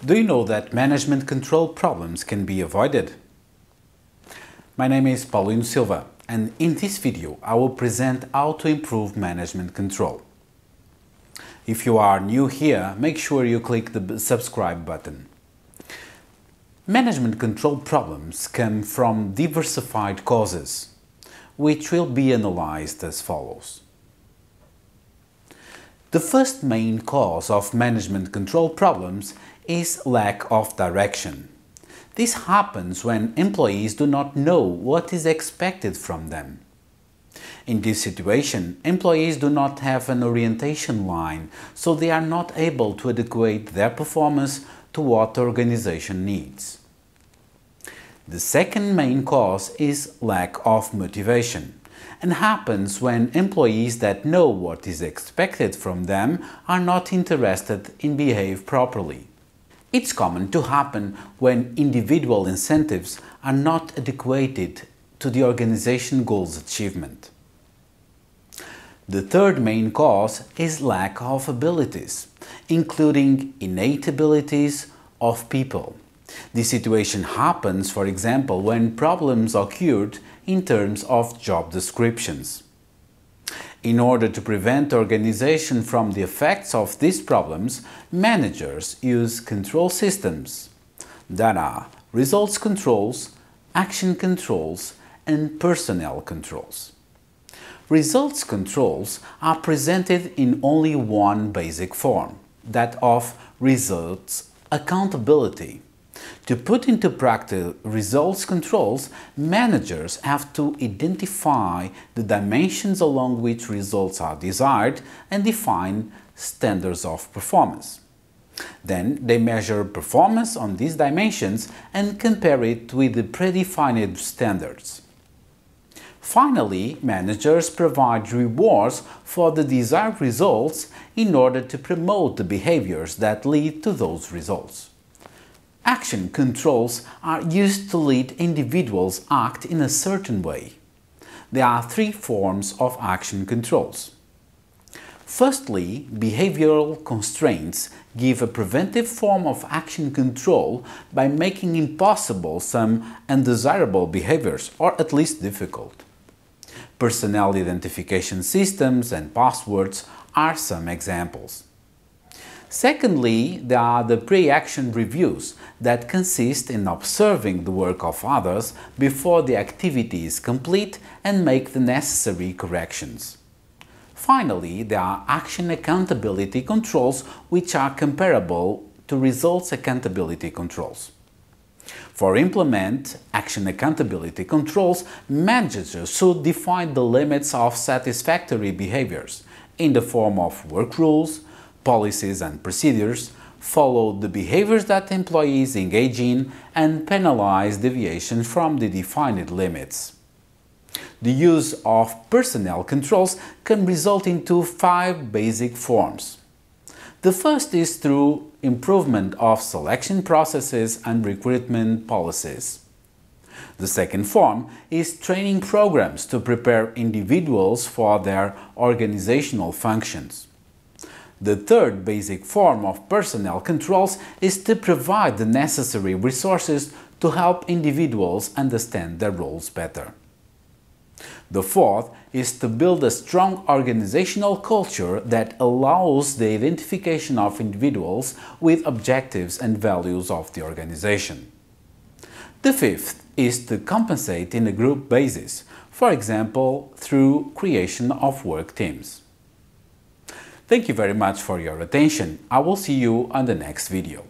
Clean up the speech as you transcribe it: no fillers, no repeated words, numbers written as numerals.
Do you know that management control problems can be avoided? My name is Paulino Silva, and in this video I will present how to improve management control. If you are new here, make sure you click the subscribe button. Management control problems come from diversified causes, which will be analyzed as follows. The first main cause of management control problems is lack of direction. This happens when employees do not know what is expected from them. In this situation, employees do not have an orientation line, so they are not able to adequate their performance to what the organization needs. The second main cause is lack of motivation, and happens when employees that know what is expected from them are not interested in behave properly. It's common to happen when individual incentives are not adequated to the organization goals achievement. The third main cause is lack of abilities, including innate abilities of people. This situation happens, for example, when problems occurred in terms of job descriptions. In order to prevent the organization from the effects of these problems, managers use control systems that are results controls, action controls, and personnel controls. Results controls are presented in only one basic form, that of results accountability. To put into practice results controls, managers have to identify the dimensions along which results are desired and define standards of performance. Then they measure performance on these dimensions and compare it with the predefined standards. Finally, managers provide rewards for the desired results in order to promote the behaviors that lead to those results. Action controls are used to lead individuals act in a certain way. There are three forms of action controls. Firstly, behavioral constraints give a preventive form of action control by making impossible some undesirable behaviors, or at least difficult. Personnel identification systems and passwords are some examples. Secondly, there are the pre-action reviews that consist in observing the work of others before the activity is complete and make the necessary corrections. Finally, there are action accountability controls, which are comparable to results accountability controls. For implement action accountability controls, managers should define the limits of satisfactory behaviors in the form of work rules, policies and procedures, follow the behaviors that employees engage in, and penalize deviation from the defined limits. The use of personnel controls can result into 5 basic forms. The first is through improvement of selection processes and recruitment policies. The second form is training programs to prepare individuals for their organizational functions. The third basic form of personnel controls is to provide the necessary resources to help individuals understand their roles better. The fourth is to build a strong organizational culture that allows the identification of individuals with objectives and values of the organization. The fifth is to compensate in a group basis, for example, through creation of work teams. Thank you very much for your attention. I will see you on the next video.